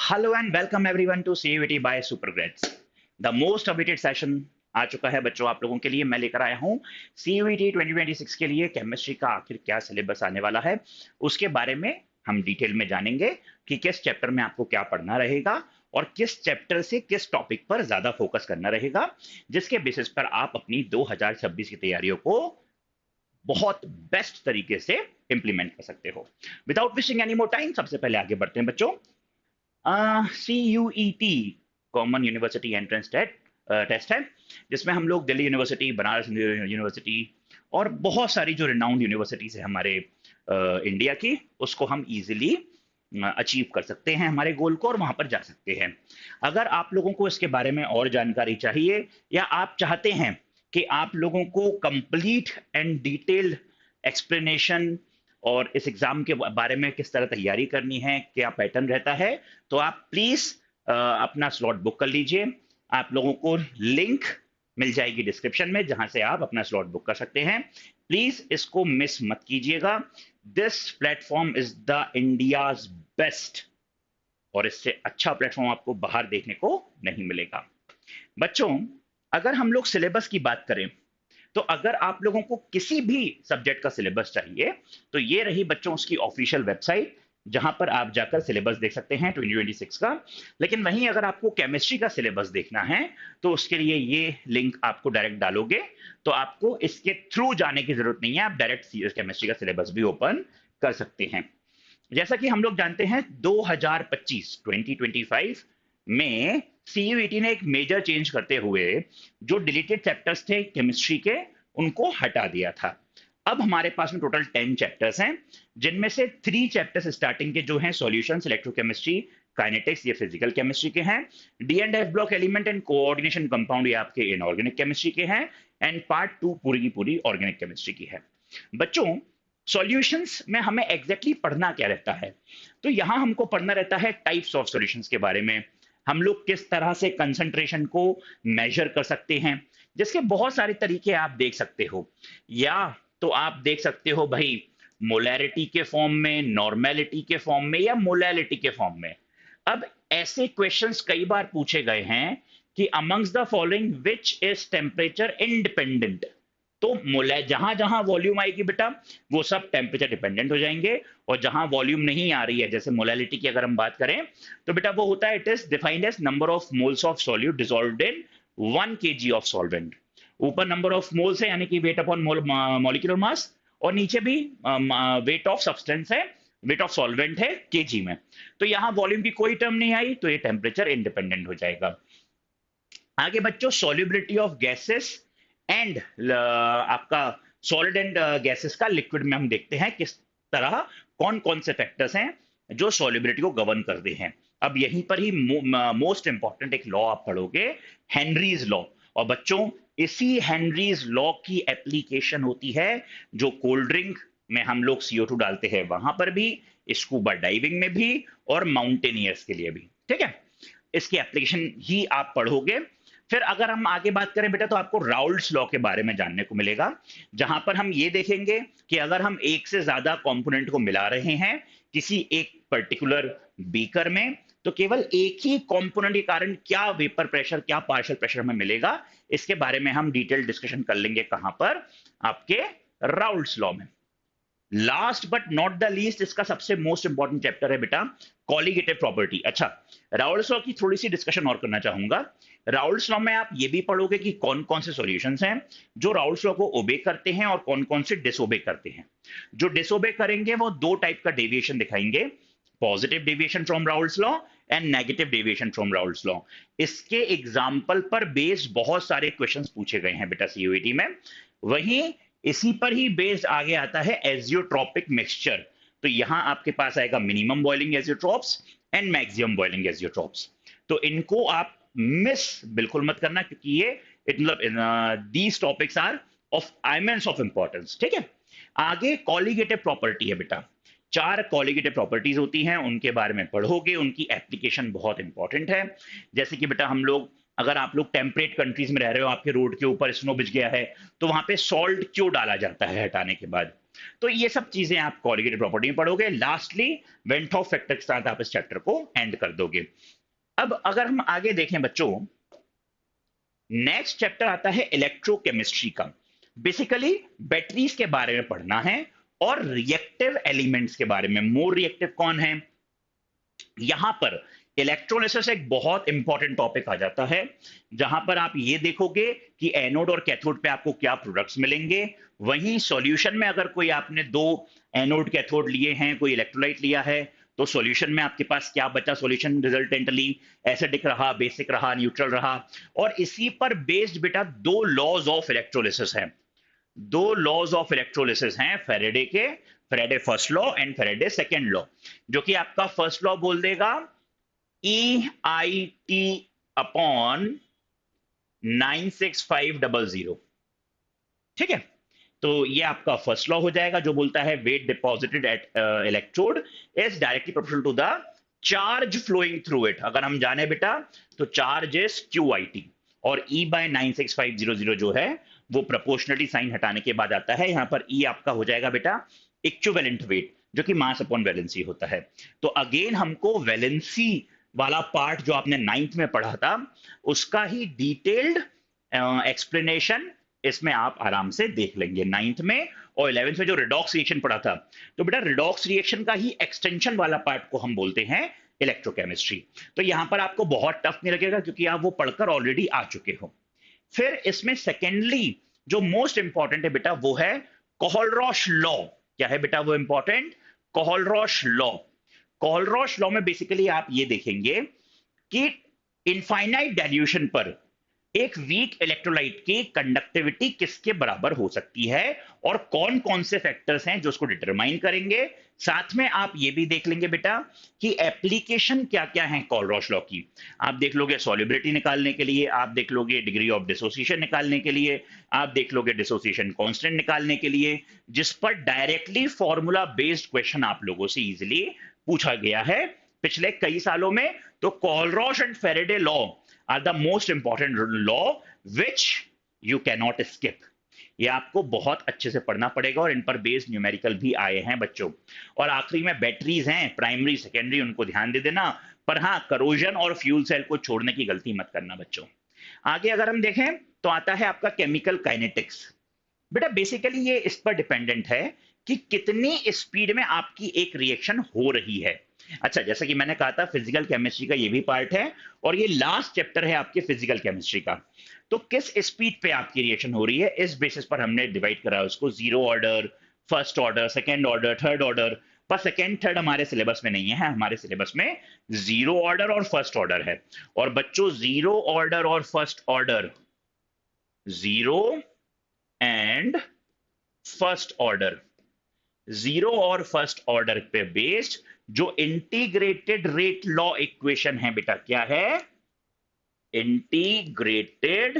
Hello and welcome everyone to CUET by Supergrades. The most awaited session आ चुका है बच्चों आप लोगों के लिए। मैं लेकर आया हूँ सीयूईटी 2026 के लिए केमिस्ट्री का आखिर क्या सिलेबस आने वाला है, उसके बारे में हम डिटेल में जानेंगे कि किस चैप्टर में आपको क्या पढ़ना रहेगा और किस चैप्टर से किस टॉपिक पर ज्यादा फोकस करना रहेगा, जिसके बेसिस पर आप अपनी 2026 की तैयारियों को बहुत बेस्ट तरीके से इंप्लीमेंट कर सकते हो। Without wasting any more time, सबसे पहले आगे बढ़ते हैं बच्चों। CUET common university entrance test है, जिसमें हम लोग दिल्ली यूनिवर्सिटी, बनारस यूनिवर्सिटी और बहुत सारी जो रिनाउंड यूनिवर्सिटीज है हमारे इंडिया की, उसको हम इजीली अचीव कर सकते हैं हमारे गोल को और वहां पर जा सकते हैं। अगर आप लोगों को इसके बारे में और जानकारी चाहिए या आप चाहते हैं कि आप लोगों को कंप्लीट एंड डिटेल्ड एक्सप्लेनेशन और इस एग्जाम के बारे में किस तरह तैयारी करनी है, क्या पैटर्न रहता है, तो आप प्लीज अपना स्लॉट बुक कर लीजिए। आप लोगों को लिंक मिल जाएगी डिस्क्रिप्शन में, जहां से आप अपना स्लॉट बुक कर सकते हैं। प्लीज इसको मिस मत कीजिएगा। This platform is the India's best और इससे अच्छा प्लेटफॉर्म आपको बाहर देखने को नहीं मिलेगा। बच्चों, अगर हम लोग सिलेबस की बात करें तो अगर आप लोगों को किसी भी सब्जेक्ट का सिलेबस चाहिए तो ये रही बच्चों उसकी ऑफिशियल वेबसाइट, जहां पर आप जाकर सिलेबस देख सकते हैं 2026 का। लेकिन वहीं अगर आपको केमिस्ट्री का सिलेबस देखना है तो उसके लिए ये लिंक आपको डायरेक्ट डालोगे तो आपको इसके थ्रू जाने की जरूरत नहीं है, आप डायरेक्ट केमिस्ट्री का सिलेबस भी ओपन कर सकते हैं। जैसा कि हम लोग जानते हैं 2025 में सीयूईटी ने एक मेजर चेंज करते हुए जो डिलीटेड चैप्टर्स थे केमिस्ट्री के, उनको हटा दिया था। अब हमारे पास में टोटल 10 चैप्टर्स हैं, जिनमें से 3 चैप्टर्स स्टार्टिंग के जो हैं सॉल्यूशंस, इलेक्ट्रोकेमिस्ट्री, काइनेटिक्स, ये फिजिकल केमिस्ट्री के हैं। D and F block element and coordination compound, ये आपके इनऑर्गेनिक केमिस्ट्री के हैं। एंड पार्ट 2 पूरी की पूरी ऑर्गेनिक केमिस्ट्री की है। बच्चों, सॉल्यूशंस में हमें एग्जैक्टली पढ़ना क्या रहता है, तो यहां हमको पढ़ना रहता है टाइप्स ऑफ सॉल्यूशंस के बारे में। हम लोग किस तरह से कंसंट्रेशन को मेजर कर सकते हैं, जिसके बहुत सारे तरीके आप देख सकते हो। या तो आप देख सकते हो भाई मोलैरिटी के फॉर्म में, नॉर्मेलिटी के फॉर्म में या मोलैलिटी के फॉर्म में। अब ऐसे क्वेश्चंस कई बार पूछे गए हैं कि amongst the following which is temperature independent. तो जहां जहां वॉल्यूम आएगी बेटा वो सब टेम्परेचर डिपेंडेंट हो जाएंगे, और जहां वॉल्यूम नहीं आ रही है, जैसे मोलैलिटी की अगर हम बात करें तो बेटा वो होता है it is defined as number of moles of solute dissolved in 1 kg of solvent. ऊपर नंबर ऑफ मोल्स है यानी कि वेट अपॉन मॉलिक्यूलर मास, और नीचे भी वेट ऑफ सब्सटेंस है, वेट ऑफ सॉल्वेंट है केजी में। तो यहां वॉल्यूम की कोई टर्म नहीं आई तो ये टेम्परेचर इंडिपेंडेंट हो जाएगा। आगे बच्चों, सॉल्युबिलिटी ऑफ गैसेस एंड आपका सॉलिड एंड गैसेस का लिक्विड में हम देखते हैं किस तरह कौन कौन से फैक्टर्स हैं जो सॉल्युबिलिटी को गवर्न करते हैं। अब यहीं पर ही मोस्ट इंपॉर्टेंट एक लॉ आप पढ़ोगे, हेनरीज लॉ। और बच्चों, इसी हेनरीज लॉ की एप्लीकेशन होती है जो कोल्ड ड्रिंक में हम लोग CO2 डालते हैं वहां पर भी, स्कूबा डाइविंग में भी और माउंटेनियर्स के लिए भी। ठीक है, इसकी एप्लीकेशन ही आप पढ़ोगे। फिर अगर हम आगे बात करें बेटा तो आपको राउल्ट्स लॉ के बारे में जानने को मिलेगा, जहां पर हम ये देखेंगे कि अगर हम एक से ज्यादा कंपोनेंट को मिला रहे हैं किसी एक पर्टिकुलर बीकर में, तो केवल एक ही कंपोनेंट के कारण क्या वेपर प्रेशर, क्या पार्शियल प्रेशर हमें मिलेगा, इसके बारे में हम डिटेल डिस्कशन कर लेंगे। कहां पर? आपके राउल्ट्स लॉ में। Last but not the least, इसका सबसे मोस्ट इंपॉर्टेंट चैप्टर है बेटा कॉलिगेटिव प्रॉपर्टी। अच्छा, राउल्ट्स लॉ की थोड़ी सी डिस्कशन और करना चाहूंगा। राउल्ट्स लॉ में आप ये भी पढ़ोगे कि कौन कौन से सॉल्यूशंस हैं जो राउल्ट्स लॉ को ओबे करते हैं और कौन कौन से डिसोबे करते हैं। जो डिसोबे करेंगे वो 2 टाइप का डेविएशन दिखाएंगे, positive deviation from Raoult's law and negative deviation from Raoult's law. इसके एग्जाम्पल पर बेस्ड बहुत सारे क्वेश्चंस पूछे गए हैं बेटा सीयूईटी में। वहीं इसी पर ही बेस्ड आगे आता है एजियोट्रॉपिक मिक्सचर। तो यहां आपके पास आएगा minimum boiling azeotropes and maximum boiling azeotropes. तो इनको आप मिस बिल्कुल मत करना, क्योंकि ये मतलब these topics are of immense of importance. ठीक है, आगे कॉलिगेटिव प्रॉपर्टी है बेटा। 4 कॉलिगेटिव प्रॉपर्टीज होती हैं, उनके बारे में पढ़ोगे, उनकी एप्लीकेशन बहुत इंपॉर्टेंट है। जैसे कि बेटा हम लोग अगर आप लोग टेम्परेट कंट्रीज में रह रहे हो, आपके रोड के ऊपर स्नो बिछ गया है, तो वहां पे सॉल्ट क्यों डाला जाता है हटाने के बाद। तो ये सब चीजें आप कोलिगेटिव प्रॉपर्टी में पढ़ोगे। लास्टली वेंट ऑफ फैक्टर के साथ आप इस चैप्टर को एंड कर दोगे। अब अगर हम आगे देखें बच्चों, नेक्स्ट चैप्टर आता है इलेक्ट्रोकेमिस्ट्री का। बेसिकली बैटरीज के बारे में पढ़ना है और रिएक्टिव एलिमेंट्स के बारे में। मोर रिएक्टिव कौन है, यहां पर इलेक्ट्रोलिसिस एक बहुत इंपॉर्टेंट टॉपिक आ जाता है, जहां पर आप ये देखोगे कि एनोड और कैथोड पे आपको क्या प्रोडक्ट्स मिलेंगे। वहीं सॉल्यूशन में अगर कोई आपने दो एनोड कैथोड लिए हैं, कोई इलेक्ट्रोलाइट लिया है, तो सॉल्यूशन में आपके पास क्या बचा, सॉल्यूशन रिजल्टेंटली एसिडिक रहा, बेसिक रहा, न्यूट्रल रहा। और इसी पर बेस्ड बेटा दो लॉज ऑफ इलेक्ट्रोलिसिस हैं। दो लॉज ऑफ इलेक्ट्रोलिसिस हैं फेरेडे के, Faraday first law and Faraday second law, जो कि आपका फर्स्ट लॉ बोल देगा ई आई टी अपॉन 96500। ठीक है, तो ये आपका फर्स्ट लॉ हो जाएगा, जो बोलता है weight deposited at electrode is directly proportional to the charge flowing through it. अगर हम जाने बेटा तो charge is q I t, और ई बाय 96500 जो है वो प्रोपोर्शनलिटी साइन हटाने के बाद आता है। यहां पर ई आपका हो जाएगा बेटा इक्विवेलेंट वेट, जो कि मास अपॉन वैलेंसी होता है। तो अगेन हमको वैलेंसी वाला पार्ट जो आपने 9th में पढ़ा था, उसका ही डिटेल्ड एक्सप्लेनेशन इसमें आप आराम से देख लेंगे 9th में। और 11th में जो रिडॉक्स रिएक्शन पढ़ा था, तो बेटा रिडॉक्स रिएक्शन का ही एक्सटेंशन वाला पार्ट को हम बोलते हैं इलेक्ट्रोकेमिस्ट्री। तो यहां पर आपको बहुत टफ नहीं लगेगा, क्योंकि आप वो पढ़कर ऑलरेडी आ चुके हो। फिर इसमें सेकेंडली जो मोस्ट इंपॉर्टेंट है बेटा, वो है कोहलरॉश लॉ। क्या है बेटा वो important, Kohlrausch law. Kohlrausch law में बेसिकली आप ये देखेंगे कि इनफाइनाइट डाइल्यूशन पर एक वीक इलेक्ट्रोलाइट की कंडक्टिविटी किसके बराबर हो सकती है, और कौन कौन से फैक्टर्स हैं जो उसको डिटरमाइन करेंगे। साथ में आप ये भी देख लेंगे बेटा कि एप्लीकेशन क्या क्या है कोहलरॉश लॉ की। आप देख लोगे सॉल्युबिलिटी निकालने के लिए, आप देख लोगे डिग्री ऑफ डिसोसिएशन निकालने के लिए, आप देख लोगे डिसोसिएशन कांस्टेंट निकालने के लिए, जिस पर डायरेक्टली फॉर्मूला बेस्ड क्वेश्चन आप लोगों से इजीली पूछा गया है पिछले कई सालों में। तो Kohlrausch and Faraday law are the most important law which you cannot skip। ये आपको बहुत अच्छे से पढ़ना पड़ेगा, और इन पर बेस्ड न्यूमेरिकल भी आए हैं बच्चों। और आखिरी में बैटरीज हैं, प्राइमरी सेकेंडरी, उनको ध्यान दे देना। पर हाँ, करोजन और फ्यूल सेल को छोड़ने की गलती मत करना बच्चों। आगे अगर हम देखें तो आता है आपका केमिकल काइनेटिक्स। बेटा बेसिकली ये इस पर डिपेंडेंट है कि कितनी स्पीड में आपकी एक रिएक्शन हो रही है। अच्छा, जैसा कि मैंने कहा था फिजिकल केमिस्ट्री का ये भी पार्ट है, और ये लास्ट चैप्टर है आपके फिजिकल केमिस्ट्री का। तो किस स्पीड पे आपकी रिएक्शन हो रही है, इस बेसिस पर हमने डिवाइड करा है उसको, zero order, first order, second order, third order. पर सेकेंड थर्ड हमारे सिलेबस में नहीं है, हमारे सिलेबस में जीरो ऑर्डर और फर्स्ट ऑर्डर है। और बच्चों जीरो ऑर्डर और first order, zero and first order, zero और फर्स्ट ऑर्डर पे बेस्ड जो इंटीग्रेटेड रेट लॉ इक्वेशन है बेटा, क्या है, इंटीग्रेटेड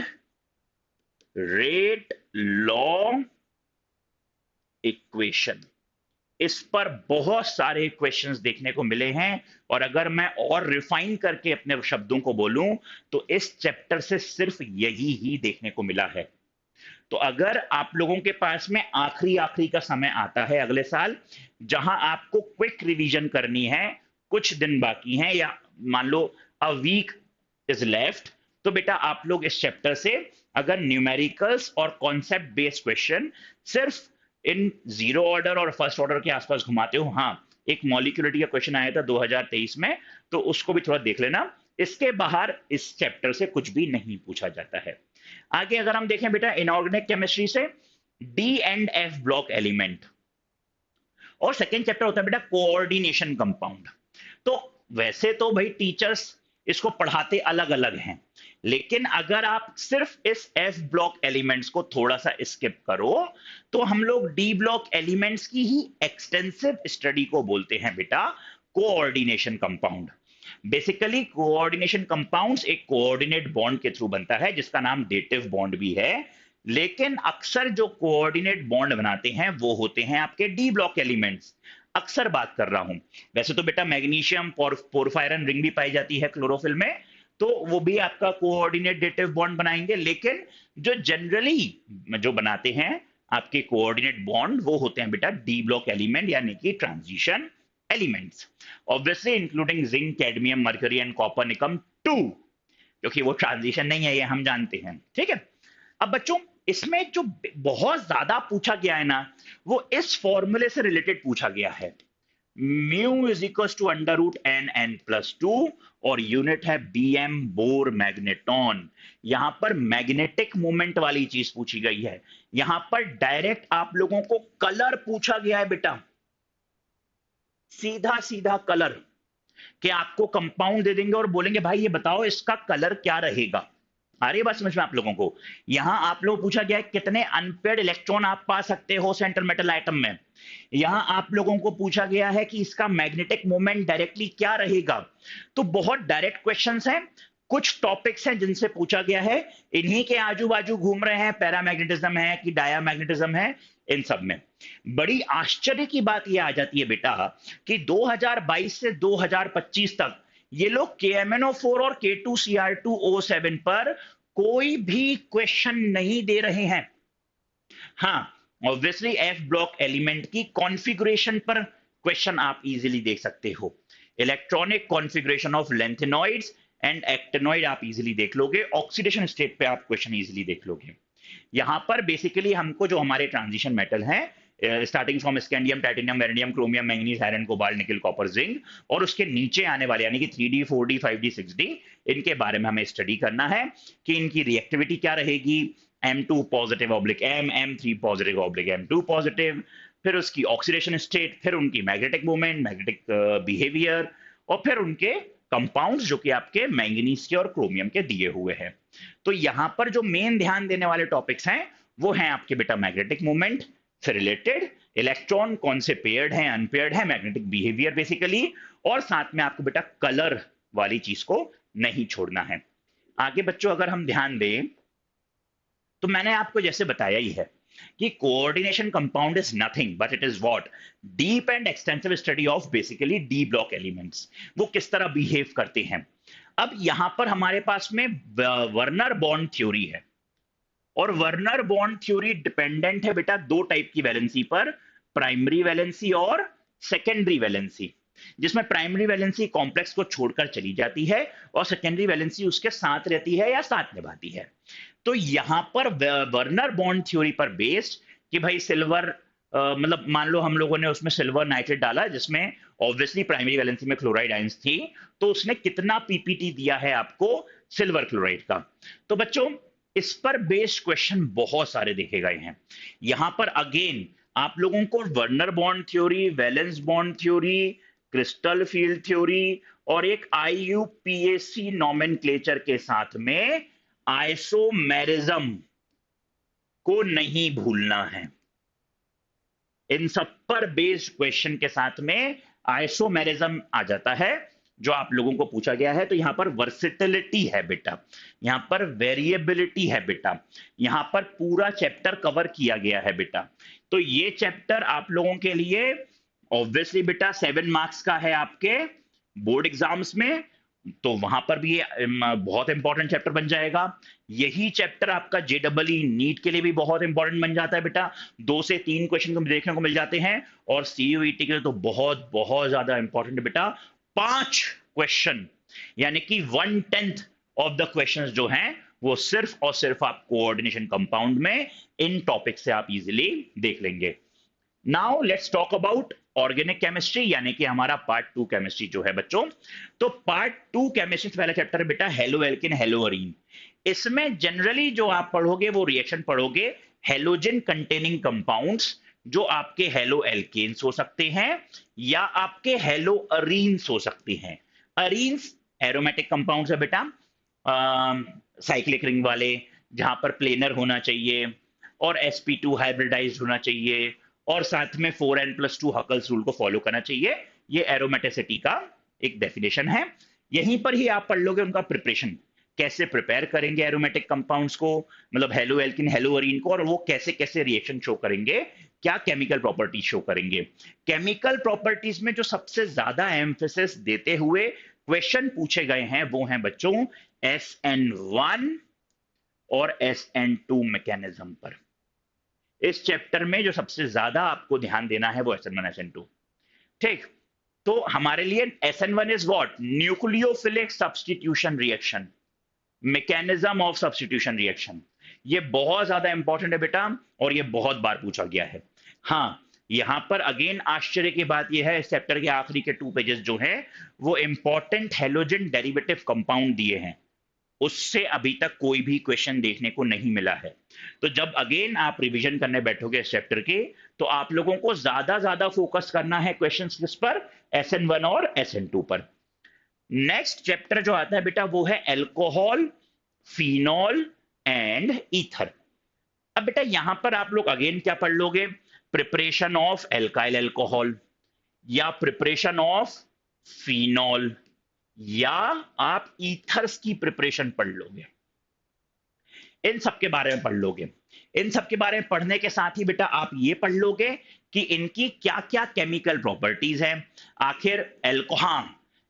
रेट लॉ इक्वेशन। इस पर बहुत सारे क्वेश्चंस देखने को मिले हैं, और अगर मैं और रिफाइन करके अपने शब्दों को बोलूं तो इस चैप्टर से सिर्फ यही ही देखने को मिला है। तो अगर आप लोगों के पास में आखिरी का समय आता है अगले साल, जहां आपको क्विक रिवीजन करनी है, कुछ दिन बाकी हैं, या मान लो अ वीक इज लेफ्ट, तो बेटा आप लोग इस चैप्टर से अगर न्यूमेरिकल्स और कॉन्सेप्ट बेस्ड क्वेश्चन सिर्फ इन जीरो ऑर्डर और फर्स्ट ऑर्डर के आसपास घुमाते हो, हाँ एक मॉलिक्यूलरिटी का क्वेश्चन आया था 2023 में, तो उसको भी थोड़ा देख लेना। इसके बाहर इस चैप्टर से कुछ भी नहीं पूछा जाता है। आगे अगर हम देखें बेटा इनऑर्गेनिक केमिस्ट्री से D and F block element, और सेकेंड चैप्टर होता है बेटा कोऑर्डिनेशन कंपाउंड। तो वैसे तो भाई टीचर्स इसको पढ़ाते अलग अलग हैं, लेकिन अगर आप सिर्फ इस एफ ब्लॉक एलिमेंट्स को थोड़ा सा स्किप करो, तो हम लोग डी ब्लॉक एलिमेंट्स की ही एक्सटेंसिव स्टडी को बोलते हैं बेटा coordination compound. Basically coordination compounds एक कोऑर्डिनेट बॉन्ड के थ्रू बनता है, जिसका नाम डेटिव बॉन्ड भी है, लेकिन अक्सर जो कोऑर्डिनेट बॉन्ड बनाते हैं वो होते हैं आपके डी ब्लॉक एलिमेंट्स। अक्सर बात कर रहा हूं, वैसे तो बेटा मैग्नीशियम पोरफायरन रिंग भी पाई जाती है क्लोरोफिल में, तो वो भी आपका कोऑर्डिनेट डेटिव बॉन्ड बनाएंगे, लेकिन जो जनरली जो बनाते हैं आपके कोऑर्डिनेट बॉन्ड वो होते हैं बेटा डी ब्लॉक एलिमेंट यानी कि transition elements, obviously including zinc, cadmium, mercury and copper, Nikam 2, क्योंकि वो ट्रांजिशन नहीं है, ये हम जानते हैं, ठीक है। अब बच्चों इसमें जो बहुत ज्यादा पूछा गया है ना, वो इस फॉर्मूले से रिलेटेड पूछा गया है, mu is equal to under root n n plus 2, और यूनिट है बीएम बोर मैग्नेटॉन। यहां पर मैग्नेटिक मोमेंट वाली चीज पूछी गई है, यहां पर डायरेक्ट आप लोगों को कलर पूछा गया है बेटा, सीधा सीधा कलर, कि आपको कंपाउंड दे देंगे और बोलेंगे भाई ये बताओ इसका कलर क्या रहेगा। आ रही है बात समझ में आप लोगों को? यहां आप लोगों को पूछा गया है कितने अनपेयर्ड इलेक्ट्रॉन आप पा सकते हो सेंट्रल मेटल आइटम में। यहां आप लोगों को पूछा गया है कि इसका मैग्नेटिक मोमेंट डायरेक्टली क्या रहेगा। तो बहुत डायरेक्ट क्वेश्चंस हैं, कुछ टॉपिक्स हैं जिनसे पूछा गया है, इन्हीं के आजू बाजू घूम रहे हैं, पैरामैग्नेटिज्म है कि डायामैग्नेटिज्म है, इन सब में। बड़ी आश्चर्य की बात यह आ जाती है बेटा कि 2022 से 2025 तक ये लोग KMnO4 और K2Cr2O7 पर कोई भी क्वेश्चन नहीं दे रहे हैं। हाँ, ऑब्वियसली एफ ब्लॉक एलिमेंट की कॉन्फ़िगरेशन पर क्वेश्चन आप इजीली देख सकते हो, electronic configuration of lanthanoids and actinoid आप इजीली देख लोगे, ऑक्सीडेशन स्टेट पे आप क्वेश्चन इजीली देख लोगे। यहां पर बेसिकली हमको जो हमारे ट्रांजिशन मेटल हैं, starting from scandium, titanium, vanadium, chromium, manganese, iron, cobalt, निकल, कॉपर, जिंक, और उसके नीचे आने वाले यानी कि 3D, 4D, 5D, 6D, इनके बारे में हमें स्टडी करना है कि इनकी रिएक्टिविटी क्या रहेगी, M2 positive oblique M, M3 positive oblique M2 positive, फिर उसकी ऑक्सीडेशन स्टेट, फिर उनकी मैग्नेटिक मूवमेंट, मैग्नेटिक बिहेवियर, और फिर उनके कंपाउंड्स जो कि आपके मैंगनीज के और क्रोमियम के दिए हुए हैं। तो यहां पर जो मेन ध्यान देने वाले टॉपिक्स हैं वो हैं आपके बेटा मैग्नेटिक मूवमेंट से रिलेटेड, इलेक्ट्रॉन कौन से पेयर्ड हैं, अनपेयर्ड हैं, मैग्नेटिक बिहेवियर बेसिकली, और साथ में आपको बेटा कलर वाली चीज को नहीं छोड़ना है। आगे बच्चों अगर हम ध्यान दें तो मैंने आपको जैसे बताया ही है कि coordination compound is nothing but it is what, deep and extensive study of basically D block elements, वो किस तरह बिहेव करते हैं। अब यहां पर हमारे पास में वर्नर बॉन्ड थ्योरी है, और वर्नर बॉन्ड थ्योरी डिपेंडेंट है बेटा दो टाइप की वैलेंसी पर, प्राइमरी वैलेंसी और सेकेंडरी वैलेंसी, जिसमें प्राइमरी वैलेंसी कॉम्प्लेक्स को छोड़कर चली जाती है और सेकेंडरी वैलेंसी उसके साथ रहती है या साथ निभाती है। तो यहां पर वर्नर बॉन्ड थ्योरी पर बेस्ड कि भाई सिल्वर मतलब मान लो हम लोगों ने उसमें सिल्वर नाइट्रेट डाला जिसमें ऑब्वियसली प्राइमरी वैलेंसी में क्लोराइड आयंस थी, तो उसने कितना पीपीटी दिया है आपको सिल्वर क्लोराइड का। तो बच्चों इस पर बेस्ड क्वेश्चन बहुत सारे देखे गए हैं। यहां पर अगेन आप लोगों को Werner bond theory, valence bond theory, crystal field theory और एक IUPAC नॉमेनक्लेचर के साथ में आइसोमेरिज्म को नहीं भूलना है। इन सब पर बेस्ड क्वेश्चन के साथ में आइसोमेरिज्म आ जाता है जो आप लोगों को पूछा गया है। तो यहां पर वर्सिटिलिटी है बेटा, यहां पर वेरिएबिलिटी है बेटा, यहां पर पूरा चैप्टर कवर किया गया है बेटा। तो ये चैप्टर आप लोगों के लिए ऑब्वियसली बेटा 7 मार्क्स का है आपके बोर्ड एग्जाम्स में, तो वहां पर भी ये बहुत इंपॉर्टेंट चैप्टर बन जाएगा। यही चैप्टर आपका JEE नीट के लिए भी बहुत इंपॉर्टेंट बन जाता है बेटा, 2 से 3 क्वेश्चन देखने को मिल जाते हैं, और CUET के लिए तो बहुत बहुत ज्यादा इंपॉर्टेंट बेटा 5 क्वेश्चन, यानी कि 1/10 ऑफ द क्वेश्चंस जो हैं वो सिर्फ और सिर्फ आप कोऑर्डिनेशन कंपाउंड में इन टॉपिक से आप इजीली देख लेंगे। Now let's talk about organic chemistry, यानी कि हमारा पार्ट 2 केमिस्ट्री जो है बच्चों। तो पार्ट 2 केमिस्ट्री पहला चैप्टर है बेटा हेलो एल्किन हेलो अरीन। इसमें जनरली जो आप पढ़ोगे वो रिएक्शन पढ़ोगे हेलोजन कंटेनिंग कंपाउंड्स, जो आपके हेलो एल्केन्स हो सकते हैं या आपके हेलो अरीन्स हो सकते हैं। अरीन्स एरोमेटिक कंपाउंड्स है बेटा, साइक्लिक रिंग वाले, जहां पर प्लेनर होना चाहिए और sp2 हाइब्रिडाइज्ड होना चाहिए, और साथ में 4n+2 हकल्स रूल को फॉलो करना चाहिए। ये एरोमेटिसिटी का एक डेफिनेशन है। यहीं पर ही आप पढ़ लोगे उनका प्रिपरेशन, कैसे प्रिपेयर करेंगे एरोमेटिक कंपाउंड्स को, मतलब हेलो एल्किन हेलो अरीन को, और वो कैसे कैसे रिएक्शन शो करेंगे, क्या केमिकल प्रॉपर्टीज शो करेंगे। केमिकल प्रॉपर्टीज में जो सबसे ज्यादा एम्फेसिस देते हुए क्वेश्चन पूछे गए हैं वो हैं बच्चों SN1 और SN2 मैकेनिज्म पर। इस चैप्टर में जो सबसे ज्यादा आपको ध्यान देना है वो SN1 SN2। ठीक, तो हमारे लिए SN1 is what? Nucleophilic substitution reaction, mechanism of substitution reaction. ये बहुत ज्यादा इंपॉर्टेंट है बेटा, और ये बहुत बार पूछा गया है। हाँ, यहां पर अगेन आश्चर्य की बात यह है, इस चैप्टर के आखिरी के 2 पेजेस जो हैं वो इंपॉर्टेंट हेलोजन डेरिवेटिव कंपाउंड दिए हैं, उससे अभी तक कोई भी क्वेश्चन देखने को नहीं मिला है। तो जब अगेन आप रिवीजन करने बैठोगे इस चैप्टर के, तो आप लोगों को ज्यादा ज्यादा फोकस करना है क्वेश्चंस किस पर? SN1 और SN2 पर। नेक्स्ट चैप्टर जो आता है बेटा वो है एल्कोहल, फिनॉल एंड ईथर। अब बेटा यहां पर आप लोग अगेन क्या पढ़ लोगे? प्रिपरेशन ऑफ एल्काइल अल्कोहल, या प्रिपरेशन ऑफ फिनॉल, या आप ईथर्स की प्रिपरेशन पढ़ लोगे। इन सब के बारे में पढ़ लोगे। इन सब के बारे में पढ़ने के साथ ही बेटा आप ये पढ़ लोगे कि इनकी क्या क्या केमिकल प्रॉपर्टीज हैं। आखिर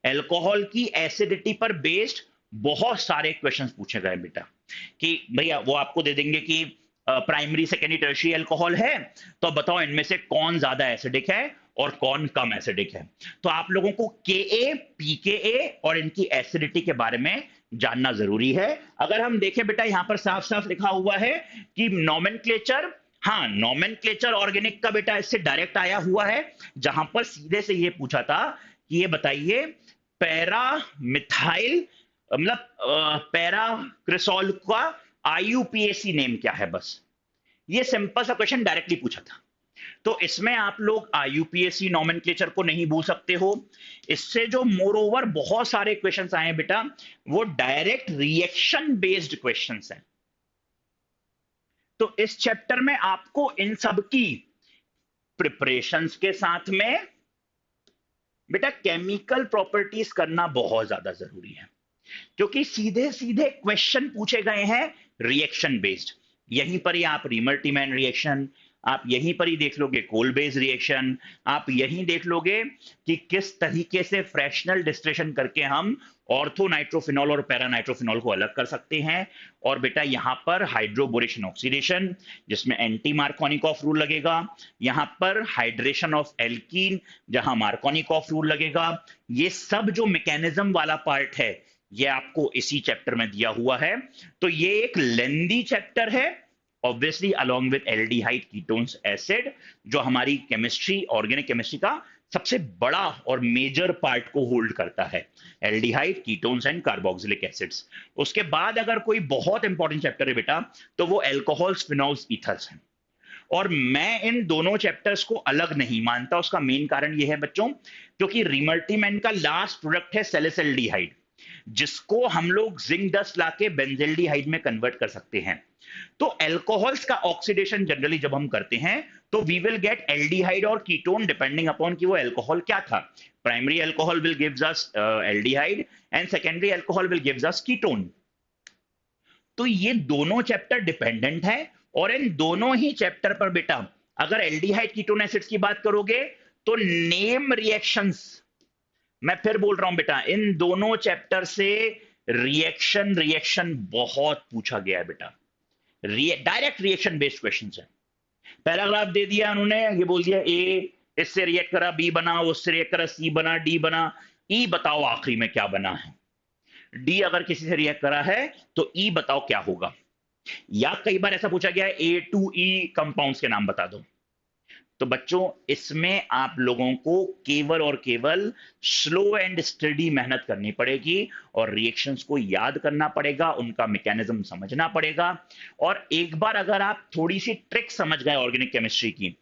एल्कोहल की एसिडिटी पर बेस्ड बहुत सारे क्वेश्चंस पूछे गए बेटा, कि भैया वो आपको दे देंगे कि प्राइमरी सेकेंडरी टर्शियरी अल्कोहल है, तो बताओ इनमें से कौन ज्यादा एसिडिक है और कौन कम एसिडिक है। तो आप लोगों को Ka, pKa और इनकी एसिडिटी के बारे में जानना जरूरी है। अगर हम देखें बेटा यहां पर साफ साफ लिखा हुआ है कि नॉमेनक्लेचर, हाँ नॉमेनक्लेचर ऑर्गेनिक का बेटा इससे डायरेक्ट आया हुआ है, जहां पर सीधे से ये पूछा था कि ये बताइए पैरा मिथाइल मतलब पैरा क्रिसोल का IUPAC नेम क्या है। बस ये सिंपल सा क्वेश्चन डायरेक्टली पूछा था। तो इसमें आप लोग IUPAC नॉमेनक्लेचर को नहीं भूल सकते हो। इससे जो मोर ओवर बहुत सारे क्वेश्चंस आए हैं बेटा वो डायरेक्ट रिएक्शन बेस्ड क्वेश्चंस हैं। तो इस चैप्टर में आपको इन सब की प्रिपरेशंस के साथ में बेटा केमिकल प्रॉपर्टीज करना बहुत ज्यादा जरूरी है, क्योंकि सीधे सीधे क्वेश्चन पूछे गए हैं रिएक्शन बेस्ड। यहीं पर ही आप रीमर्टीमैन रिएक्शन, आप यहीं पर ही देख लोगे कोल-बेस रिएक्शन, आप यहीं देख लोगे कि किस तरीके से फ्रैक्शनल डिस्टिलेशन करके हम ऑर्थो नाइट्रोफिनॉल और पैरा नाइट्रोफिनॉल को अलग कर सकते हैं। और बेटा यहां पर हाइड्रोबोरेशन ऑक्सीडेशन, जिसमें एंटी मार्कोनिकॉफ रूल लगेगा, यहां पर हाइड्रेशन ऑफ एल्कीन, जहां मार्कोनिकॉफ रूल लगेगा। ये सब जो मैकेनिज्म वाला पार्ट है ये आपको इसी चैप्टर में दिया हुआ है। तो ये एक लेंदी चैप्टर है, obviously along with aldehyde ketones acid, जो हमारी केमिस्ट्री, ऑर्गेनिक केमिस्ट्री का सबसे बड़ा और मेजर पार्ट को होल्ड करता है, aldehyde ketones and carboxylic acids. उसके बाद अगर कोई बहुत इंपॉर्टेंट चैप्टर है बेटा तो वो एल्कोहल्स, फिनॉल्स, ईथर्स हैं। और मैं इन दोनों चैप्टर्स को अलग नहीं मानता। उसका मेन कारण यह है बच्चों, क्योंकि रिमर्टीमैन का लास्ट प्रोडक्ट है सैलिसिल्डिहाइड, जिसको हम लोग जिंक डस्ट लाके बेंजल्डिहाइड में कन्वर्ट कर सकते हैं। तो अल्कोहल्स का ऑक्सीडेशन जनरली जब हम करते हैं तो वी विल गेट एल्डिहाइड और कीटोन डिपेंडिंग अपॉन कि वो अल्कोहल क्या था। Primary alcohol will gives us aldehyde and secondary alcohol will gives us ketone. तो ये दोनों चैप्टर डिपेंडेंट है, और इन दोनों ही चैप्टर पर बेटा अगर एल्डिहाइड कीटोन एसिड्स की बात करोगे तो नेम रिएक्शंस, मैं फिर बोल रहा हूं बेटा इन दोनों चैप्टर से रिएक्शन बहुत पूछा गया है बेटा। डायरेक्ट रिएक्शन बेस्ड क्वेश्चन है। पैराग्राफ दे दिया उन्होंने, ये बोल दिया ए इससे रिएक्ट करा, बी बना, उससे रिएक्ट करा, सी बना, डी बना, ई बताओ आखिरी में क्या बना है। डी अगर किसी से रिएक्ट करा है तो ई बताओ क्या होगा। या कई बार ऐसा पूछा गया है A2E कंपाउंड्स के नाम बता दो। तो बच्चों इसमें आप लोगों को केवल और केवल स्लो एंड स्टडी मेहनत करनी पड़ेगी, और रिएक्शंस को याद करना पड़ेगा, उनका मैकेनिज्म समझना पड़ेगा। और एक बार अगर आप थोड़ी सी ट्रिक समझ गए ऑर्गेनिक केमिस्ट्री की,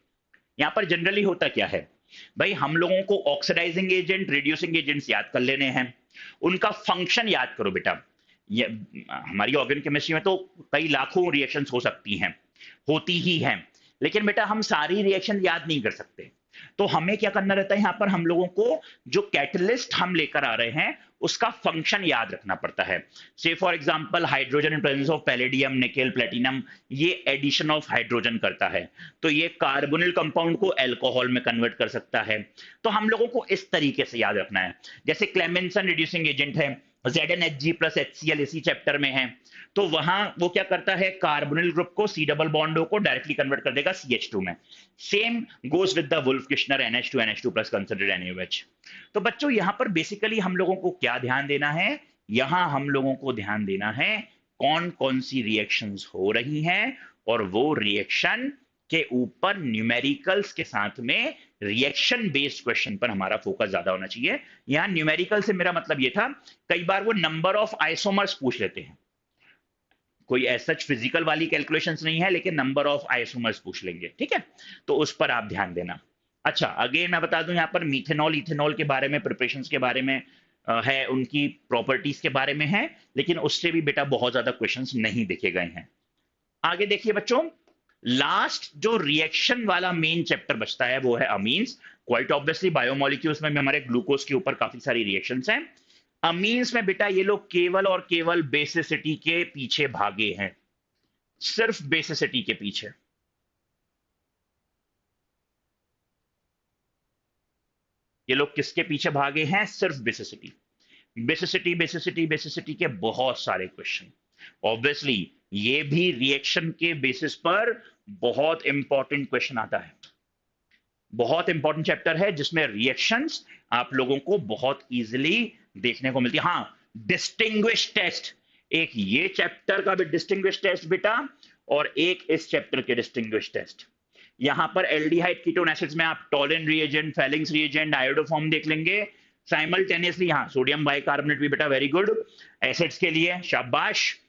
यहां पर जनरली होता क्या है भाई, हम लोगों को ऑक्सीडाइजिंग एजेंट, रिड्यूसिंग एजेंट्स याद कर लेने हैं, उनका फंक्शन याद करो बेटा। ये हमारी ऑर्गेनिक केमिस्ट्री में तो कई लाखों रिएक्शंस हो सकती हैं, होती ही हैं, लेकिन बेटा हम सारी रिएक्शन याद नहीं कर सकते। तो हमें क्या करना रहता है यहां पर, हम लोगों को जो कैटलिस्ट हम लेकर आ रहे हैं उसका फंक्शन याद रखना पड़ता है। से for example hydrogen in presence of palladium, nickel, platinum, ये एडिशन ऑफ हाइड्रोजन करता है, तो ये कार्बोनिल कंपाउंड को अल्कोहल में कन्वर्ट कर सकता है। तो हम लोगों को इस तरीके से याद रखना है। जैसे क्लेमेंसन रिड्यूसिंग एजेंट है, ZnHg प्लस HCl इसी चैप्टर में है, तो वहां वो क्या करता है, कार्बोनिल ग्रुप को C डबल बॉन्डो को डायरेक्टली कन्वर्ट कर देगा CH2 में। Same goes with the Wolff Kishner NH2 plus considered NaOH। तो बच्चों यहां पर बेसिकली हम लोगों को क्या ध्यान देना है, यहां हम लोगों को ध्यान देना है कौन कौन सी रिएक्शंस हो रही हैं, और वो रिएक्शन के ऊपर न्यूमेरिकल्स के साथ में रिएक्शन बेस्ड क्वेश्चन पर हमारा फोकस ज्यादा होना चाहिए। यहां न्यूमेरिकल से मेरा मतलब ये था, कई बार वो नंबर ऑफ आइसोमर्स पूछ लेते हैं, कोई ऐसा फिजिकल वाली कैलकुलेशंस नहीं है, लेकिन नंबर ऑफ आइसोमर्स पूछ लेंगे, ठीक है, तो उस पर आप ध्यान देना। अच्छा, अगेन मैं बता दूं, यहाँ पर मीथेनॉल इथेनॉल के बारे में, प्रिपरेशंस के बारे में है, उनकी प्रॉपर्टीज के बारे में है, लेकिन उससे भी बेटा बहुत ज्यादा क्वेश्चंस नहीं देखे गए हैं। आगे देखिए बच्चों, लास्ट जो रिएक्शन वाला मेन चैप्टर बचता है वो है अमीन्स। क्वाइट ऑब्वियसली बायोमोलिक्यूल्स में भी हमारे ग्लूकोज के ऊपर काफी सारी रिएक्शंस हैं। अमीन्स में बेटा ये लोग केवल और केवल बेसिसिटी के पीछे भागे हैं, सिर्फ बेसिसिटी के पीछे। ये लोग किसके पीछे भागे हैं, सिर्फ बेसिसिटी। बेसिसिटी बेसिसिटी बेसिसिटी के बहुत सारे क्वेश्चन, ऑब्वियसली ये भी रिएक्शन के बेसिस पर बहुत इंपॉर्टेंट क्वेश्चन आता है। बहुत इंपॉर्टेंट चैप्टर है जिसमें रिएक्शंस आप लोगों को बहुत इजीली देखने को मिलती है। हाँ, डिस्टिंग्विश टेस्ट, एक ये चैप्टर का भी डिस्टिंग्विश टेस्ट बेटा, और एक इस चैप्टर के डिस्टिंग्विश टेस्ट। यहां पर एल्डिहाइड कीटोन एसिड्स में आप टॉलिन रिएजेंट, फेलिंग्स रिएजेंट, आयोडोफॉर्म देख लेंगे साइमल्टेनियसली। हाँ, सोडियम बाइकार्बोनेट भी बेटा वेरी गुड एसिड्स के लिए, शाबाश।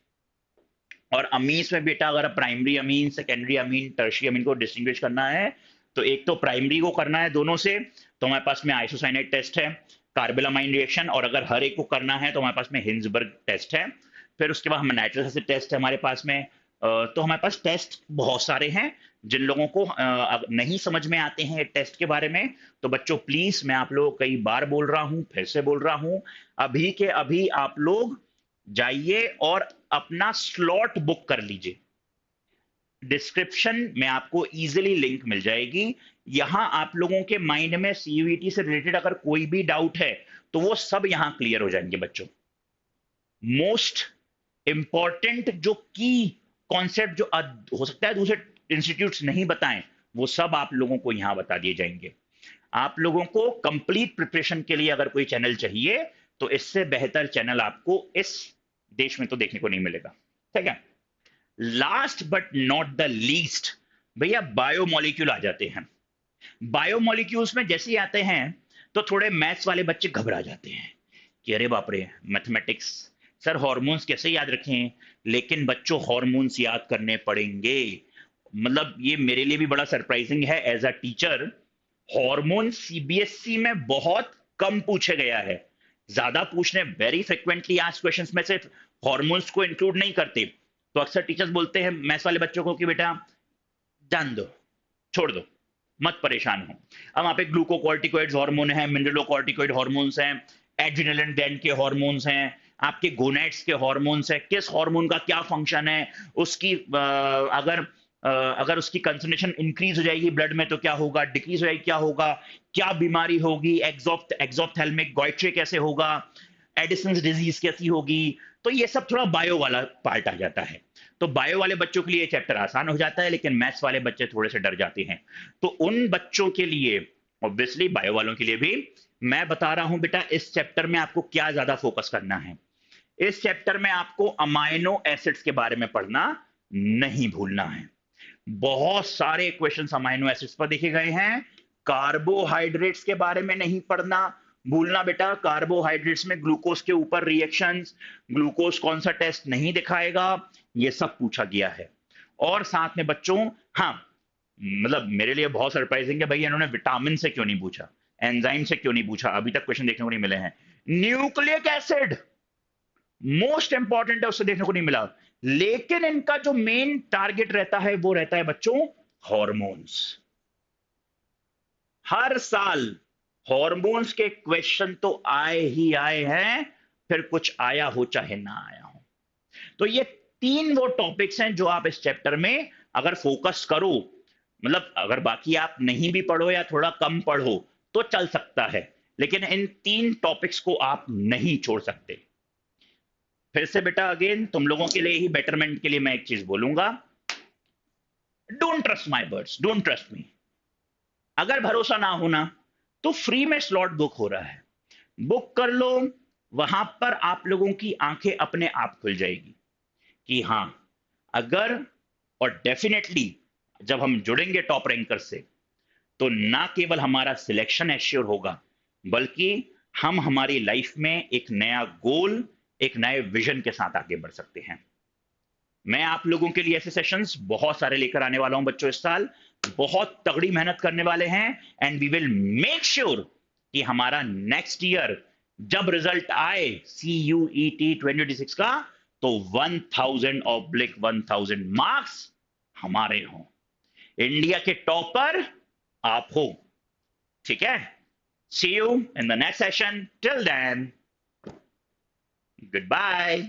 और अमीन्स में बेटा अगर primary amine, secondary amine, tertiary amine को डिस्टिंग्विश करना है, तो एक तो प्राइमरी को करना है दोनों से, तो हमारे पास में आइसोसाइनेट टेस्ट है, कार्बेलामाइन रिएक्शन, और अगर हर एक को करना है तो हमारे पास में हिंसबर्ग टेस्ट है। फिर उसके बाद हम नाइट्रस एसिड टेस्ट है हमारे पास में। तो हमारे पास टेस्ट बहुत सारे हैं। जिन लोगों को नहीं समझ में आते हैं टेस्ट के बारे में, तो बच्चों प्लीज, मैं आप लोग कई बार बोल रहा हूं, फिर से बोल रहा हूं, अभी के अभी आप लोग जाइए और अपना स्लॉट बुक कर लीजिए। डिस्क्रिप्शन में आपको इजीली लिंक मिल जाएगी। यहां आप लोगों के माइंड में सीयूईटी से रिलेटेड अगर कोई भी डाउट है तो वो सब यहां क्लियर हो जाएंगे बच्चों। मोस्ट इंपॉर्टेंट जो की कॉन्सेप्ट जो हो सकता है दूसरे इंस्टीट्यूट्स नहीं बताएं, वो सब आप लोगों को यहां बता दिए जाएंगे। आप लोगों को कंप्लीट प्रिपरेशन के लिए अगर कोई चैनल चाहिए तो इससे बेहतर चैनल आपको इस देश में तो देखने को नहीं मिलेगा, ठीक है। Last but not the least भैया, बायोमोलिक्यूल आ जाते हैं। बायोमोलिक्यूल्स में जैसे ही आते हैं तो थोड़े मैथ्स वाले बच्चे घबरा जाते हैं कि अरे बाप रे, मैथमेटिक्स सर, हार्मोन्स कैसे याद रखें। लेकिन बच्चों हार्मोन्स याद करने पड़ेंगे। मतलब ये मेरे लिए भी बड़ा सरप्राइजिंग है as a teacher, hormone CBSE में बहुत कम पूछे गया है। ज्यादा पूछने, वेरी फ्रिक्वेंटली आज क्वेश्चंस में से हार्मोन्स को इंक्लूड नहीं करते। तो अक्सर टीचर्स बोलते हैं मैथ्स वाले बच्चों को कि बेटा जान दो, छोड़ दो, मत परेशान हो। अब वहां पे ग्लूकोकॉर्टिकोइड्स हार्मोन है, मिनरलोकॉर्टिकोइड हार्मोन्स हैं, एड्रिनलिन ग्लैंड के हार्मोन्स हैं, आपके गोनेट्स के हार्मोन्स है, किस हार्मोन का क्या फंक्शन है, उसकी अगर उसकी कंसंट्रेशन इंक्रीज हो जाएगी ब्लड में तो क्या होगा, डिक्रीज हो जाएगी क्या होगा, क्या बीमारी होगी, एक्सोप्थेल्मिक गॉइट्रे कैसे होगा, एडिसन्स डिजीज कैसी होगी। तो ये सब थोड़ा बायो वाला पार्ट आ जाता है। तो बायो वाले बच्चों के लिए ये चैप्टर आसान हो जाता है, लेकिन मैथ्स वाले बच्चे थोड़े से डर जाते हैं। तो उन बच्चों के लिए, ऑब्वियसली बायो वालों के लिए भी मैं बता रहा हूं बेटा, इस चैप्टर में आपको क्या ज्यादा फोकस करना है। इस चैप्टर में आपको अमाइनो एसिड्स के बारे में पढ़ना नहीं भूलना है। बहुत सारे क्वेश्चन अमाइनो एसिड्स पर देखे गए हैं। कार्बोहाइड्रेट्स के बारे में नहीं पढ़ना भूलना बेटा। कार्बोहाइड्रेट्स में ग्लूकोज के ऊपर रिएक्शंस, ग्लूकोज कौन सा टेस्ट नहीं दिखाएगा, ये सब पूछा गया है। और साथ में बच्चों, हाँ, मतलब मेरे लिए बहुत सरप्राइजिंग है भैया, इन्होंने विटामिन से क्यों नहीं पूछा, एंजाइम से क्यों नहीं पूछा, अभी तक क्वेश्चन देखने को नहीं मिले हैं। न्यूक्लिक एसिड मोस्ट इंपॉर्टेंट है, उससे देखने को नहीं मिला। लेकिन इनका जो मेन टारगेट रहता है वो रहता है बच्चों हार्मोन्स। हर साल हॉर्मोन्स के क्वेश्चन तो आए ही आए हैं, फिर कुछ आया हो चाहे ना आया हो। तो ये तीन वो टॉपिक्स हैं जो आप इस चैप्टर में अगर फोकस करो, मतलब अगर बाकी आप नहीं भी पढ़ो या थोड़ा कम पढ़ो तो चल सकता है, लेकिन इन तीन टॉपिक्स को आप नहीं छोड़ सकते। फिर से बेटा अगेन तुम लोगों के लिए ही बेटरमेंट के लिए मैं एक चीज बोलूंगा, don't trust my words, don't trust me. अगर भरोसा ना होना तो फ्री में स्लॉट बुक हो रहा है, बुक कर लो। वहां पर आप लोगों की आंखें अपने आप खुल जाएगी कि हाँ, अगर, और डेफिनेटली जब हम जुड़ेंगे टॉप रैंकर से, तो ना केवल हमारा सिलेक्शन एश्योर होगा, बल्कि हम हमारी लाइफ में एक नया गोल, एक नए विजन के साथ आगे बढ़ सकते हैं। मैं आप लोगों के लिए ऐसे सेशंस बहुत सारे लेकर आने वाला हूं बच्चों, इस साल बहुत तगड़ी मेहनत करने वाले हैं, and we will make sure कि हमारा नेक्स्ट ईयर जब रिजल्ट आए CUET 2026 का, तो 1000/1000 मार्क्स हमारे हों, इंडिया के टॉपर आप हो। ठीक है, see you in the next session, till then good bye.